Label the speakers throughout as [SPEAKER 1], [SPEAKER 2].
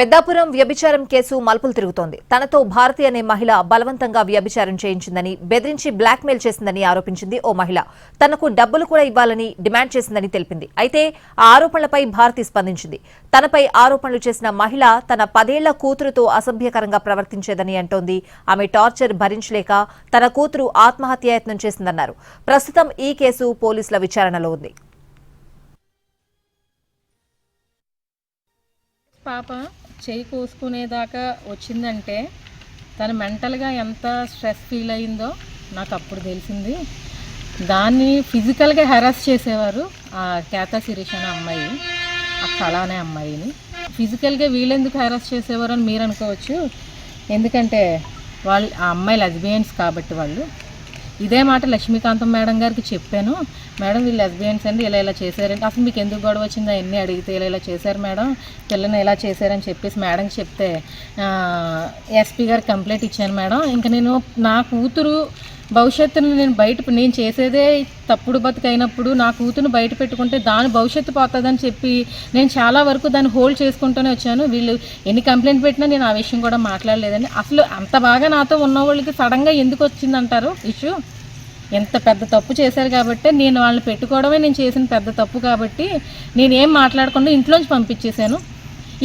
[SPEAKER 1] పెద్దాపురం వ్యభిచారం కేసు మలుపులు తిరుగుతోంది. తనతో భారతి అనే మహిళ బలవంతంగా వ్యభిచారం చేయించిందని, బెదిరించి బ్లాక్మెయిల్ చేసిందని ఆరోపించింది ఓ మహిళ. తనకు డబ్బులు కూడా ఇవ్వాలని డిమాండ్ చేసిందని తెలిపింది. అయితే ఆ ఆరోపణలపై భారతి స్పందించింది. తనపై ఆరోపణలు చేసిన మహిళ తన 10 ఏళ్ల కూతురుతో అసభ్యకరంగా ప్రవర్తించేదని అంటోంది. ఆమె టార్చర్ భరించలేక తన కూతురు ఆత్మహత్యాయత్నం చేసిందన్నారు. ప్రస్తుతం ఈ కేసు పోలీసుల విచారణలో ఉంది.
[SPEAKER 2] పాప చేయి కోసుకునేదాకా వచ్చిందంటే తను మెంటల్గా ఎంత స్ట్రెస్ ఫీల్ అయిందో నాకు అప్పుడు తెలిసింది. దాన్ని ఫిజికల్గా హెరాస్ చేసేవారు ఆ కేతా శిరీష్ అనే అమ్మాయి, ఆ కళ అనే అమ్మాయిని. ఫిజికల్గా వీళ్ళెందుకు హెరాస్ చేసేవారు అని మీరు అనుకోవచ్చు. ఎందుకంటే వాళ్ళు ఆ అమ్మాయి లెస్బియన్స్ కాబట్టి. వాళ్ళు ఇదే మాట లక్ష్మీకాంతం మేడం గారికి చెప్పాను. మేడం వీళ్ళు లెస్బియన్స్ అండి, ఇలా చేశారండి, అసలు మీకు ఎందుకు గొడవ వచ్చిందో అన్నీ అడిగితే ఇలా చేశారు మేడం, పిల్లని ఇలా చేశారని చెప్పేసి మేడంకి చెప్తే ఎస్పీ గారు కంప్లైంట్ ఇచ్చాను మేడం. ఇంకా నేను నా కూతురు భవిష్యత్తును నేను చేసేదే తప్పుడు బతుకైనప్పుడు నా కూతురుని బయట పెట్టుకుంటే దాని భవిష్యత్తు పోతుందని చెప్పి నేను చాలా వరకు దాన్ని హోల్డ్ చేసుకుంటూనే వచ్చాను. వీళ్ళు ఎన్ని కంప్లైంట్ పెట్టినా నేను ఆ విషయం కూడా మాట్లాడలేదండి. అసలు అంత బాగా నాతో ఉన్న వాళ్ళకి సడన్గా ఎందుకు వచ్చిందంటారు ఇష్యూ? ఎంత పెద్ద తప్పు చేశారు కాబట్టి నేను వాళ్ళని పెట్టుకోవడమే నేను చేసిన పెద్ద తప్పు కాబట్టి నేనేం మాట్లాడకుండా ఇంట్లోంచి పంపించేశాను.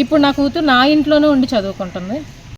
[SPEAKER 2] ఇప్పుడు నా కూతురు నా ఇంట్లోనే ఉండి చదువుకుంటుంది.